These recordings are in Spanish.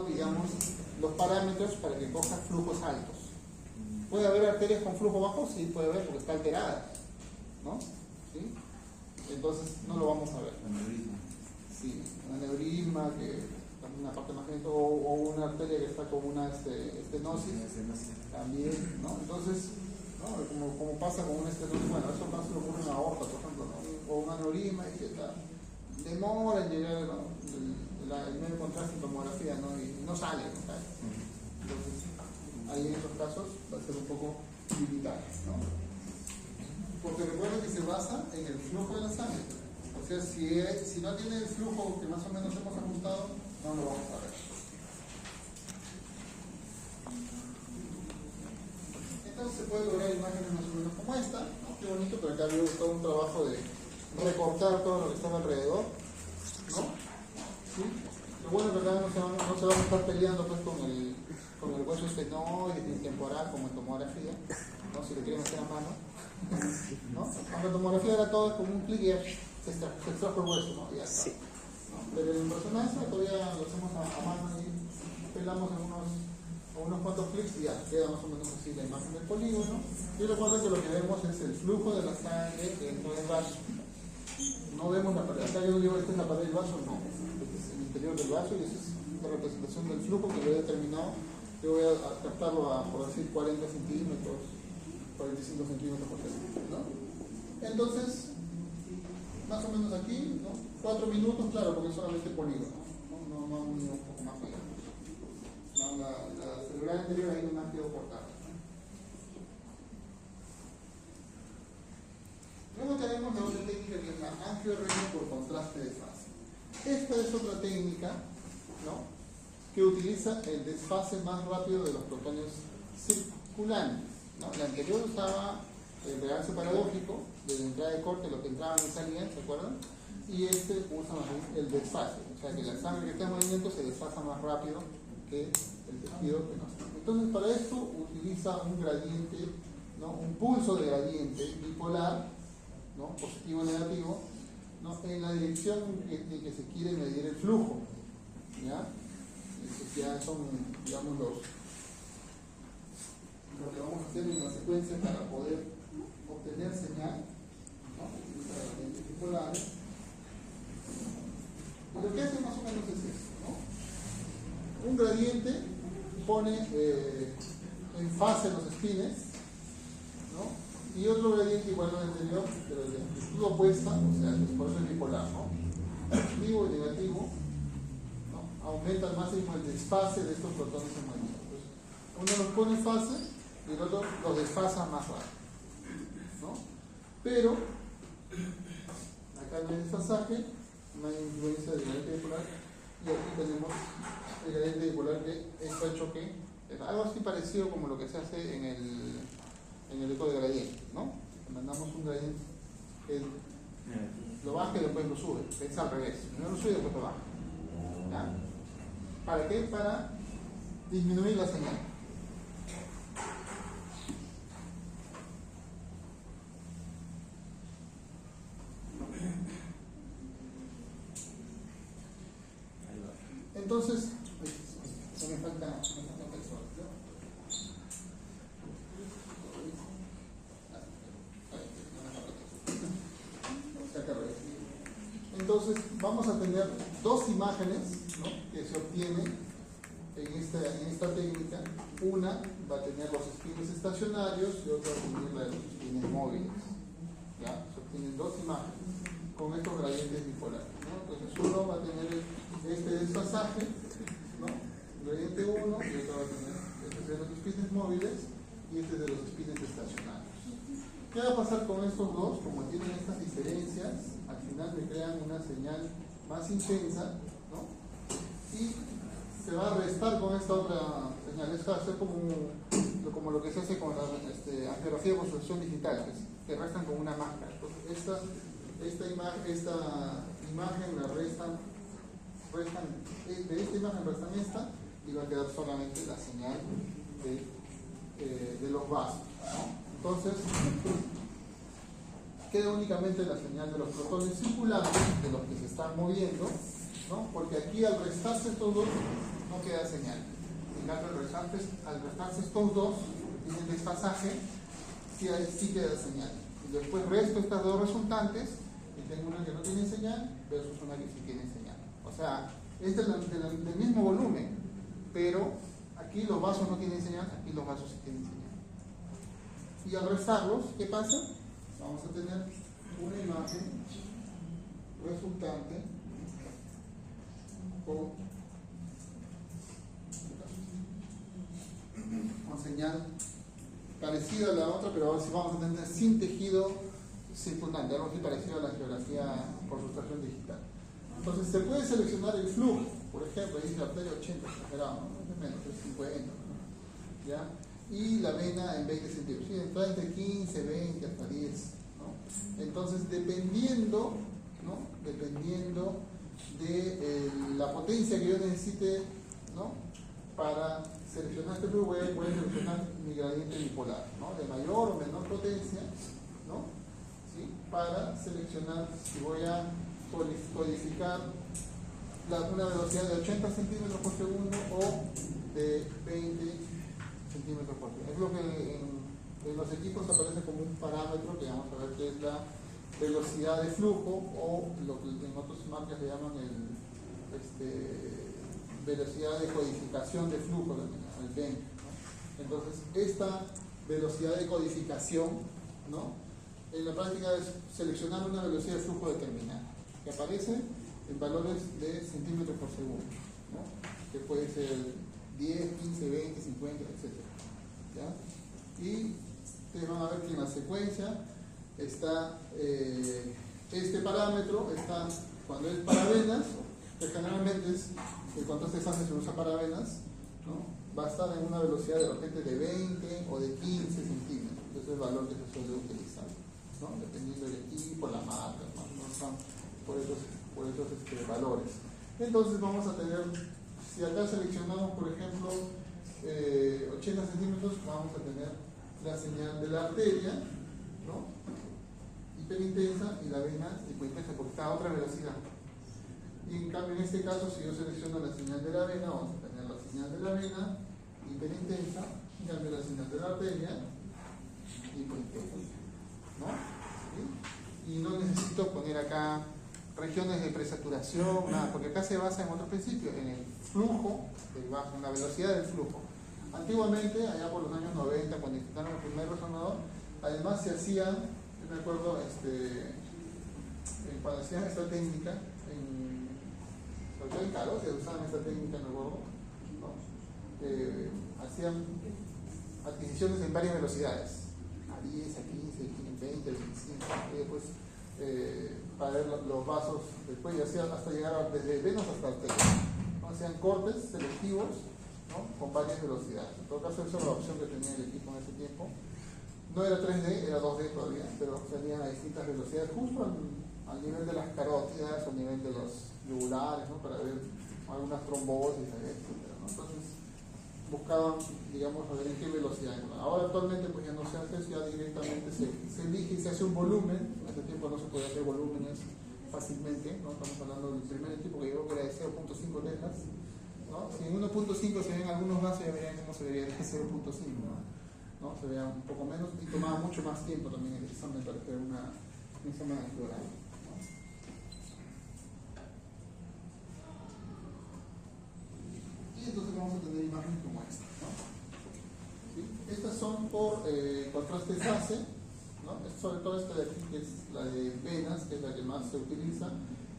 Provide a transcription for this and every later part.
digamos, los parámetros para que coja flujos altos. ¿Puede haber arterias con flujo bajo? Sí, puede haber, porque está alterada, ¿no? ¿Sí? Entonces no lo vamos a ver. Sí, un aneurisma, que una parte más lenta, o una arteria que está con una estenosis, también, ¿no? Entonces, ¿no? Como pasa con una estenosis, bueno, eso más se lo ocurre en una aorta, por ejemplo, ¿no? O un aneurisma, y que está, demora en llegar, ¿no? el medio contraste en tomografía, ¿no? Y no sale, ¿no? Entonces, ahí en esos casos va a ser un poco limitado, ¿no? Porque recuerda que se basa en el flujo de la sangre. O sea, si no tiene el flujo que más o menos hemos ajustado, no lo vamos a ver. Entonces se puede lograr imágenes más o menos como esta, ¿no? Qué bonito, pero acá había todo un trabajo de recortar todo lo que estaba alrededor, ¿no? ¿Sí? Lo bueno es que acá no se van a estar peleando pues, con el hueso estenoide ni temporal como en tomografía, ¿no? Si le quieren hacer a mano, ¿no? Aunque en tomografía era todo como un clic y ya se extrajo el hueso, ¿no? Ya está, Sí. ¿no? Pero en resonancia todavía lo hacemos a mano y pelamos en unos cuantos clics y ya queda más o menos así la imagen del polígono. Y recuerden que lo que vemos es el flujo de la sangre dentro del vaso. No vemos la pared. Acá yo digo, esta es la pared del vaso, no. Este es el interior del vaso y esa es la representación del flujo que yo he determinado. Yo voy a captarlo a, por decir, 40 centímetros, 45 centímetros por segundo, ¿no? Entonces, más o menos aquí, ¿no? 4 minutos, claro, porque es solamente polígono, no un poco más allá. No, la celular anterior ahí no me ha quedado cortada. Luego tenemos la otra técnica que es la angioRentgen por contraste de fase. Esta es otra técnica, ¿no? Que utiliza el desfase más rápido de los protones circulantes, ¿no? La anterior usaba el realce paradójico, desde entrada de corte, lo que entraban y salían, ¿se acuerdan? Y este usa más bien el desfase, o sea que la sangre que está en movimiento se desfasa más rápido que el tejido que no está. Entonces para esto utiliza un gradiente, ¿no? Un pulso de gradiente bipolar, ¿no? Positivo o negativo, ¿no? En la dirección en que se quiere medir el flujo, ¿ya? Estos ya son, digamos, lo que vamos a hacer en la secuencia para poder obtener señal, ¿no? Utiliza gradientes bipolares. Y lo que hace más o menos es esto, ¿no? Un gradiente pone en fase los espines, ¿no? Y otro gradiente igual al anterior, pero de amplitud opuesta, o sea, por eso es bipolar, ¿no? Positivo y negativo, ¿no? Aumentan más el desfase de estos protones en movimiento. Entonces, uno los pone en fase y el otro los desfasa más rápido, ¿no? Pero acá no hay desfasaje, no hay influencia del gradiente bipolar, y aquí tenemos el gradiente bipolar que esto ha hecho que algo así parecido como lo que se hace en el eco de gradiente, ¿no? Mandamos un gradiente que lo baja y después lo sube, es al revés, primero lo sube y después lo baja, ¿ya? ¿Para qué? Para disminuir la señal. Entonces, me falta textual, ¿no? Entonces, vamos a tener dos imágenes, ¿no? Que se obtienen en esta técnica. Una va a tener los espines estacionarios y otra va a tener la de los espines móviles, ¿ya? Se obtienen dos imágenes con estos gradientes bipolares, ¿no? Entonces, uno va a tener este desfasaje, ¿no? Gradiente 1 y otro va a tener este de los espines móviles y este de los espines estacionarios. ¿Qué va a pasar con estos dos? Como tienen estas diferencias, al final me crean una señal más intensa, ¿no? Y se va a restar con esta otra señal. Esto va a ser como lo que se hace con la angiografía de construcción digital, que restan con una máscara. Entonces, esta imagen la restan, de esta imagen restan esta, y va a quedar solamente la señal de los vasos, ¿no? Entonces, queda únicamente la señal de los protones circulantes, de los que se están moviendo, ¿no? Porque aquí al restarse estos dos, no queda señal. En cambio, al restarse estos dos, que tienen desfasaje, sí queda señal. Y después resto estas dos resultantes, y tengo una que no tiene señal versus una que sí tiene señal. O sea, este es del mismo volumen, pero aquí los vasos no tienen señal, aquí los vasos sí tienen señal. Y al restarlos, ¿qué pasa? Vamos a tener una imagen resultante con señal parecida a la otra, pero ahora sí vamos a tener sin tejido circundante, algo así parecido a la geografía por sustracción digital. Entonces se puede seleccionar el flujo, por ejemplo, ahí dice arteria 80, exagerado, ¿no? Es menos, es 50, ¿no? ¿Ya? Y la vena en 20 centímetros, ¿sí? Está entre 15, 20, hasta 10, ¿no? Entonces, dependiendo, ¿no? Dependiendo de la potencia que yo necesite, ¿no? Para seleccionar este flujo, voy a seleccionar mi gradiente bipolar, ¿no? De mayor o menor potencia, ¿no? ¿Sí? Para seleccionar si voy a codificar una velocidad de 80 centímetros por segundo o de 20 centímetros por segundo. Es lo que en los equipos aparece como un parámetro que vamos a ver que es la velocidad de flujo, o lo que en otras marcas le llaman velocidad de codificación de flujo, el BENC, ¿no? Entonces, esta velocidad de codificación, ¿no? En la práctica es seleccionar una velocidad de flujo determinada, que aparece en valores de centímetros por segundo, ¿no? Que puede ser 10, 15, 20, 50, etc. ¿Ya? Y ustedes van a ver que en la secuencia está este parámetro, está cuando es para venas, que generalmente es el contraste fase se usa para venas, ¿no? Va a estar en una velocidad de repente de 20 o de 15 centímetros. Ese es el valor que se suele utilizar, ¿no? Dependiendo del equipo, la marca, ¿no? Son por esos valores. Entonces vamos a tener, si acá seleccionamos por ejemplo 80 centímetros, vamos a tener la señal de la arteria, ¿no? Hiperintensa, y la vena hipointensa, porque está a otra velocidad. Y en cambio, en este caso, si yo selecciono la señal de la vena, vamos a tener la señal de la vena hiperintensa, en cambio la señal de la arteria hipointensa, ¿no? ¿Sí? Y no necesito poner acá regiones de presaturación, nada, porque acá se basa en otro principio, en el flujo, en la velocidad del flujo. Antiguamente, allá por los años 90, cuando intentaron el primer resonador, además se hacía, yo me acuerdo, cuando hacían esta técnica, sobre todo en Caro, se usaban esta técnica, me acuerdo, ¿no? Hacían adquisiciones en varias velocidades, a 10, a 15, 20, 25, y después para ver los vasos después, y hasta llegar desde venas hasta arterias, ¿no? Hacían cortes selectivos, ¿no? Con varias velocidades. En todo caso, esa era la opción que tenía el equipo en ese tiempo. No era 3D, era 2D todavía, pero salían a distintas velocidades, justo al nivel de las carótidas, al nivel de los yugulares, ¿no? Para ver algunas trombosis, etc., ¿no? Entonces buscaban, digamos, a ver en qué velocidad. Ahora actualmente pues ya no se hace eso, ya directamente se elige y se hace un volumen. En ese tiempo no se podía hacer volúmenes fácilmente, ¿no? Estamos hablando del primer equipo que llegó, que era de 0.5 teslas, ¿no? Si en 1.5 se ven algunos vasos, ya verían cómo se vería de 0.5, ¿no? Se veía un poco menos y tomaba mucho más tiempo también el examen para hacer un examen explorador. Y entonces vamos a tener imágenes como esta, ¿no? ¿Sí? Estas son por contraste fase, ¿no? Sobre todo esta de aquí, que es la de venas, que es la que más se utiliza,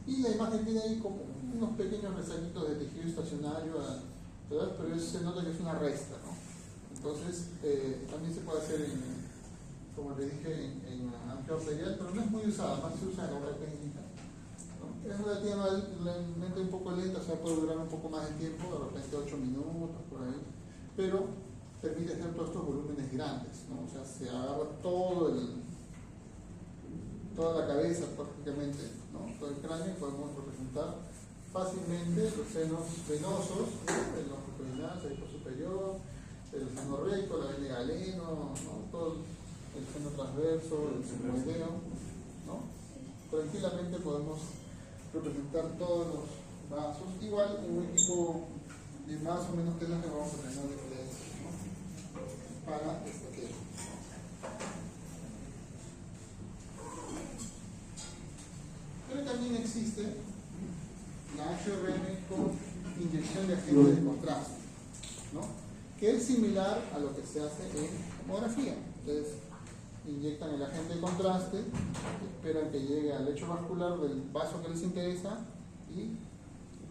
y la imagen tiene ahí como unos pequeños resaquitos de tejido estacionario, ¿verdad? Pero se nota que es una resta, ¿no? Entonces también se puede hacer como les dije, en angiografía arterial, pero no es muy usada, más se usa en la obra técnica. Es relativamente un poco lenta, o sea, puede durar un poco más de tiempo, de repente 8 minutos, por ahí, pero permite hacer todos estos volúmenes grandes, ¿no? O sea, se agarra toda la cabeza prácticamente, ¿no? Todo el cráneo, y podemos representar fácilmente los senos venosos, ¿no? El longitudinal, el seno superior, el seno recto, la vena de galeno, ¿no? Todo el seno transverso, el sigmoideo, ¿no? Tranquilamente podemos representar todos los vasos. Igual un equipo Y más o menos qué es lo que vamos a tener de diferencia, ¿no? Para esta técnica. Pero también existe la HRM con inyección de agente de contraste, ¿no? Que es similar a lo que se hace en tomografía. Entonces, inyectan el agente de contraste, esperan que llegue al lecho vascular del vaso que les interesa y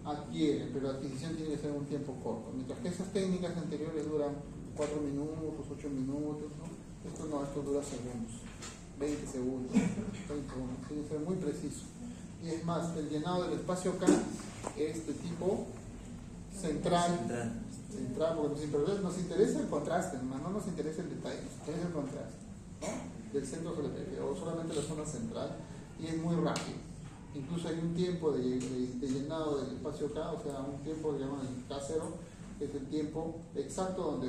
adquieren, pero la adquisición tiene que ser un tiempo corto. Mientras que esas técnicas anteriores duran 4 minutos, 8 minutos, ¿no? Esto dura segundos, 20 segundos, 30 segundos, tiene que ser muy preciso. Y es más, el llenado del espacio acá es de tipo central, porque nos interesa el contraste, no nos interesa el detalle, nos interesa el contraste, ¿no? Del centro sobre el periferia, o solamente la zona central, y es muy rápido. Incluso hay un tiempo de llenado del espacio acá, o sea, un tiempo que llaman el K0, que es el tiempo exacto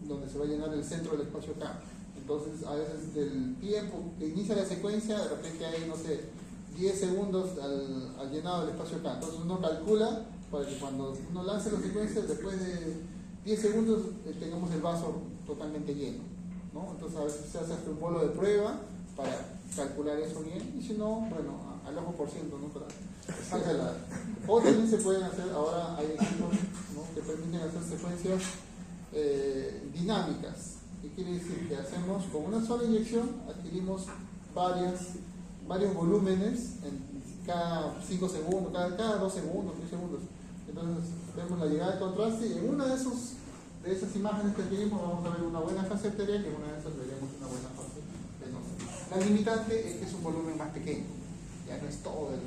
donde se va a llenar el centro del espacio acá. Entonces, a veces del tiempo que inicia la secuencia, de repente hay, no sé, 10 segundos al llenado del espacio acá. Entonces uno calcula para que cuando uno lance la secuencia, después de 10 segundos tengamos el vaso totalmente lleno, ¿no? Entonces a veces se hace hasta un bolo de prueba para calcular eso bien, y si no, bueno, al ojo por ciento, ¿no? Para que salga la... O también se pueden hacer, ahora hay equipos, ¿no?, que permiten hacer secuencias dinámicas. ¿Qué quiere decir? Que hacemos con una sola inyección, adquirimos varios volúmenes en cada 5 segundos, cada 2 segundos, 3 segundos. Entonces vemos la llegada del contraste y en una de esas imágenes que adquirimos vamos a ver una buena fase arterial y en una de esas veremos una buena fase venosa. La limitante es que es un volumen más pequeño, ya no es todo el,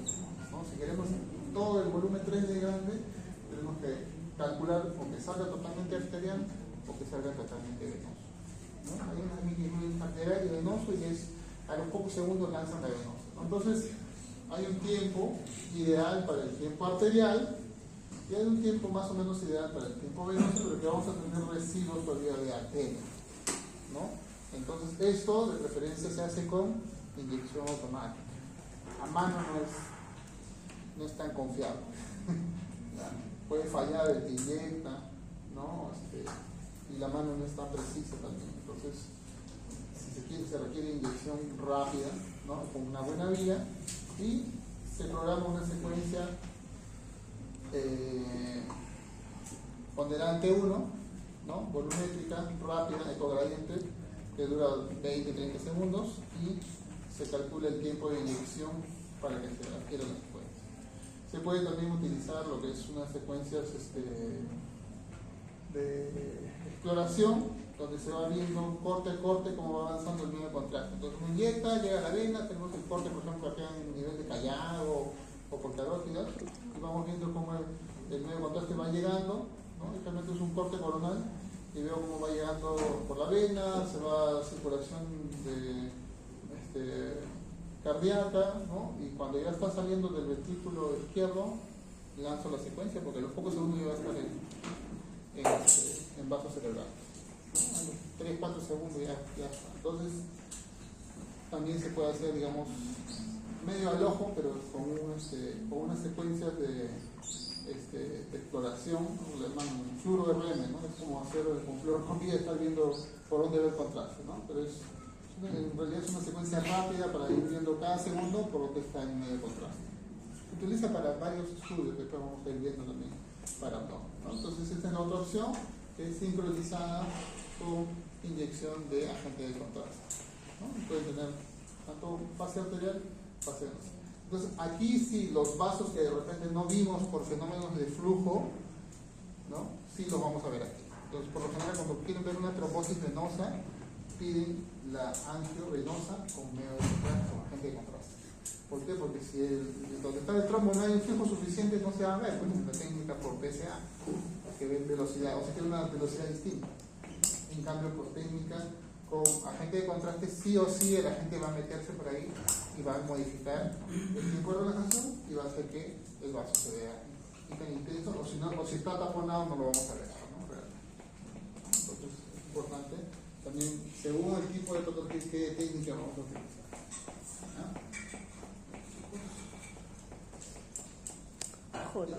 ¿no? Si queremos todo el volumen 3D grande, tenemos que calcular o que salga totalmente arterial o que salga totalmente venoso, ¿no? Hay una mini arterial y venoso, y es a los pocos segundos lanzan la venosa, ¿no? Entonces hay un tiempo ideal para el tiempo arterial y hay un tiempo más o menos ideal para el tiempo venoso, pero que vamos a tener residuos todavía de arteria, ¿no? Entonces esto de preferencia se hace con inyección automática. A mano no es tan confiable. Puede fallar el que inyecta, ¿no? Y la mano no es tan precisa también. Entonces, si se requiere inyección rápida, ¿no?, con una buena vía, y se programa una secuencia ponderante 1, ¿no?, volumétrica, rápida, ecogradiente, que dura 20-30 segundos, y se calcula el tiempo de inyección para que se adquiera la secuencia. Se puede también utilizar lo que es unas secuencias de exploración, donde se va viendo corte a corte cómo va avanzando el medio de contraste. Entonces uno inyecta, llega a la vena, tenemos el corte, por ejemplo, acá en nivel de Callao o por carótidas, y vamos viendo cómo el medio de contraste va llegando, ¿no? Y realmente es un corte coronal, y veo cómo va llegando por la vena, se va a circulación cardíaca, ¿no? Y cuando ya está saliendo del ventrículo izquierdo, lanzo la secuencia, porque a los pocos segundos ya va a estar en vaso cerebral. 3-4 segundos ya está. Entonces también se puede hacer, digamos, medio al ojo, pero con unas secuencias de exploración, lo llaman fluoro-RM, ¿no? Es como hacer con fluoroscopía, estar viendo por dónde va el contraste, ¿no? Pero en realidad es una secuencia rápida para ir viendo cada segundo por dónde está en medio de contraste. Se utiliza para varios estudios, después vamos a ir viendo también para todo, ¿no? Entonces esta es la otra opción, que es sincronizada con inyección de agente de contraste, ¿no? Pueden tener tanto fase arterial, fase venosa. Entonces aquí sí, los vasos que de repente no vimos por fenómenos de flujo, ¿no?, sí los vamos a ver aquí. Entonces por lo general, cuando quieren ver una trombosis venosa, piden la angiovenosa con medio de contraste, con agente de contraste. ¿Por qué? Porque si donde está el trombo no hay un flujo suficiente, no se va a ver, pues es la técnica por PSA, que ven velocidad, o sea que es una velocidad distinta. En cambio, por técnica con agente de contraste, sí o sí el agente va a meterse por ahí y va a modificar el tiempo de relajación y va a hacer que el vaso se vea intenso, o si no, o si está taponado no lo vamos a ver, ¿no? Entonces es importante también, según el tipo de patología, qué técnica vamos a utilizar. ¿Ah? Joder.